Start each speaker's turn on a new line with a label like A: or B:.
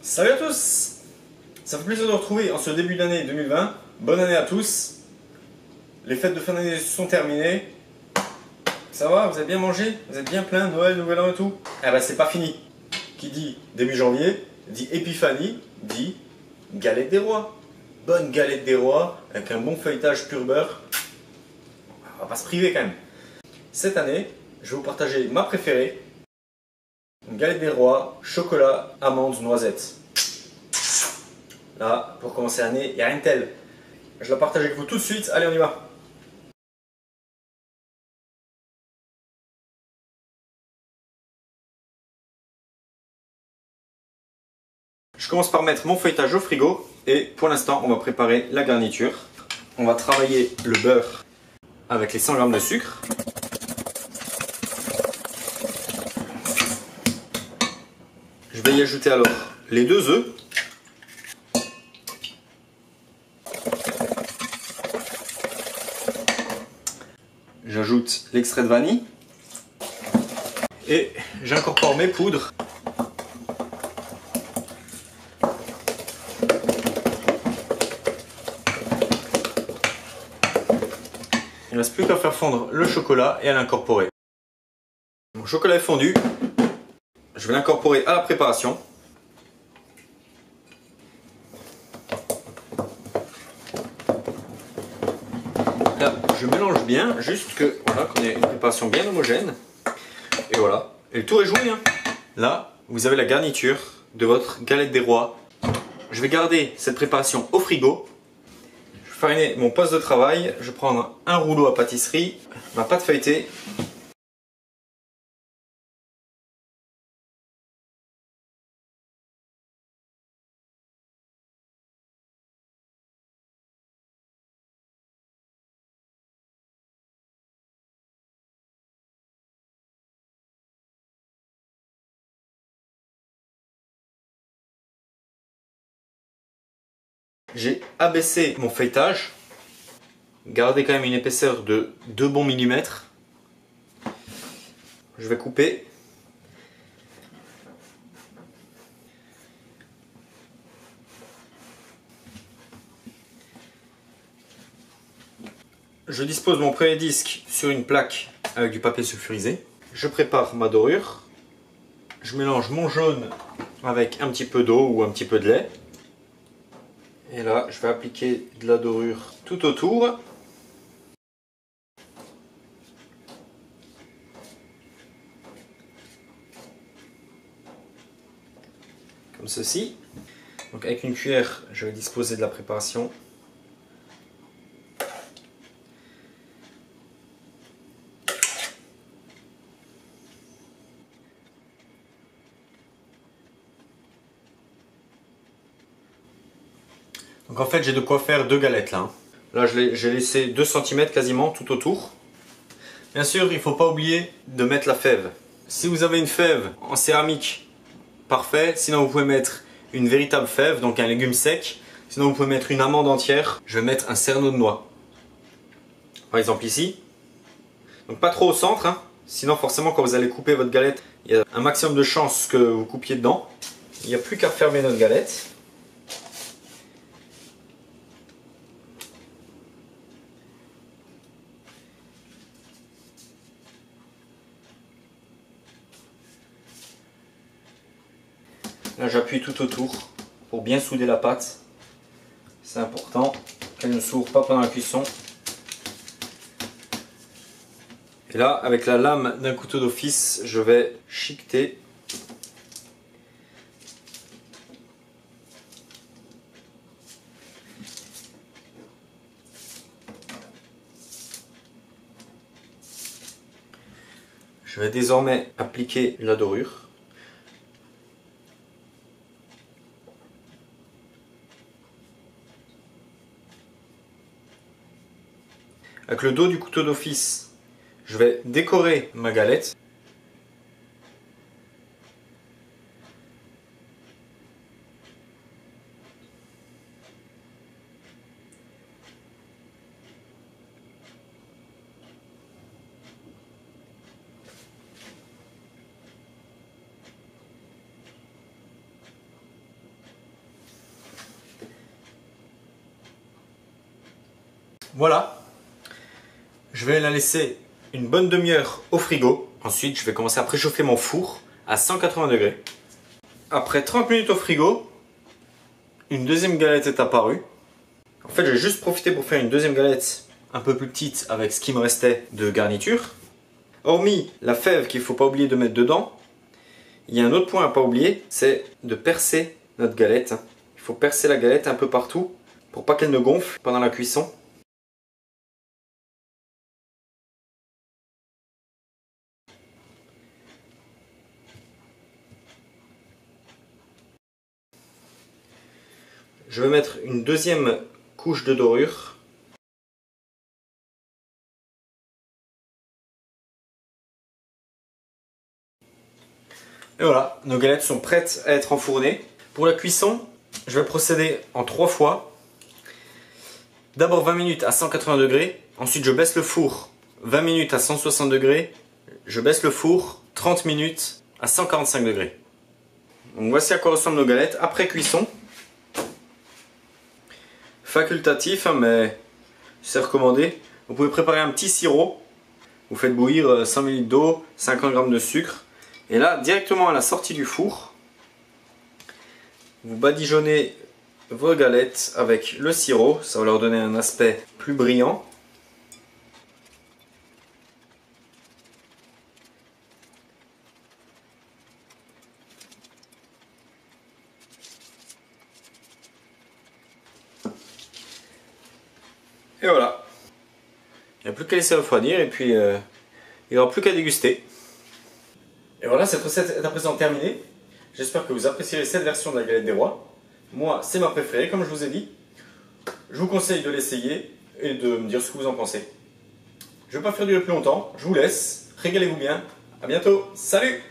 A: Salut à tous! Ça fait plaisir de vous retrouver en ce début d'année 2020. Bonne année à tous. Les fêtes de fin d'année sont terminées. Ça va? Vous avez bien mangé? Vous êtes bien plein? Noël, Nouvel An et tout? Eh ben c'est pas fini. Qui dit début janvier, dit Épiphanie, dit galette des rois. Bonne galette des rois, avec un bon feuilletage pur beurre. On va pas se priver quand même. Cette année, je vais vous partager ma préférée. Une galette des rois, chocolat, amandes, noisettes. Là, pour commencer l'année, il n'y a rien de tel. Je la partage avec vous tout de suite. Allez, on y va. Je commence par mettre mon feuilletage au frigo. Et pour l'instant, on va préparer la garniture. On va travailler le beurre avec les 100 g de sucre. Je vais y ajouter alors les 2 œufs. J'ajoute l'extrait de vanille. Et j'incorpore mes poudres. Il ne reste plus qu'à faire fondre le chocolat et à l'incorporer. Mon chocolat est fondu. Je vais l'incorporer à la préparation. Là, je mélange bien, juste que voilà, qu'on ait une préparation bien homogène. Et voilà, et le tour est joué. Hein. Là, vous avez la garniture de votre galette des rois. Je vais garder cette préparation au frigo. Je vais fariner mon poste de travail. Je vais prendre un rouleau à pâtisserie, ma pâte feuilletée. J'ai abaissé mon feuilletage, gardé quand même une épaisseur de 2 bons millimètres. Je vais couper. Je dispose mon premier disque sur une plaque avec du papier sulfurisé. Je prépare ma dorure. Je mélange mon jaune avec un petit peu d'eau ou un petit peu de lait. Et là, je vais appliquer de la dorure tout autour. Comme ceci. Donc avec une cuillère, je vais disposer de la préparation. Donc en fait, j'ai de quoi faire 2 galettes là. Là, j'ai laissé 2 cm quasiment tout autour. Bien sûr, il ne faut pas oublier de mettre la fève. Si vous avez une fève en céramique, parfait. Sinon, vous pouvez mettre une véritable fève, donc un légume sec. Sinon, vous pouvez mettre une amande entière. Je vais mettre un cerneau de noix. Par exemple ici. Donc pas trop au centre, hein. Sinon forcément quand vous allez couper votre galette, il y a un maximum de chances que vous coupiez dedans. Il n'y a plus qu'à fermer notre galette. Là j'appuie tout autour pour bien souder la pâte. C'est important qu'elle ne s'ouvre pas pendant la cuisson. Et là avec la lame d'un couteau d'office, je vais chiqueter. Je vais désormais appliquer la dorure. Avec le dos du couteau d'office, je vais décorer ma galette. Voilà. Je vais la laisser une bonne demi-heure au frigo. Ensuite, je vais commencer à préchauffer mon four à 180 degrés. Après 30 minutes au frigo, une deuxième galette est apparue. En fait, j'ai juste profité pour faire une deuxième galette un peu plus petite avec ce qui me restait de garniture. Hormis la fève qu'il ne faut pas oublier de mettre dedans, il y a un autre point à ne pas oublier, c'est de percer notre galette. Il faut percer la galette un peu partout pour pas qu'elle ne gonfle pendant la cuisson. Je vais mettre une deuxième couche de dorure. Et voilà, nos galettes sont prêtes à être enfournées. Pour la cuisson, je vais procéder en 3 fois. D'abord 20 minutes à 180 degrés, ensuite je baisse le four 20 minutes à 160 degrés, je baisse le four 30 minutes à 145 degrés. Donc voici à quoi ressemblent nos galettes après cuisson. Facultatif, hein, mais c'est recommandé. Vous pouvez préparer un petit sirop. Vous faites bouillir 100 ml d'eau, 50 g de sucre. Et là, directement à la sortie du four, vous badigeonnez vos galettes avec le sirop. Ça va leur donner un aspect plus brillant. Et voilà. Il n'y a plus qu'à laisser refroidir et puis il n'y aura plus qu'à déguster. Et voilà, cette recette est à présent terminée. J'espère que vous apprécierez cette version de la galette des rois. Moi, c'est ma préférée, comme je vous ai dit. Je vous conseille de l'essayer et de me dire ce que vous en pensez. Je ne vais pas faire durer plus longtemps. Je vous laisse. Régalez-vous bien. À bientôt. Salut!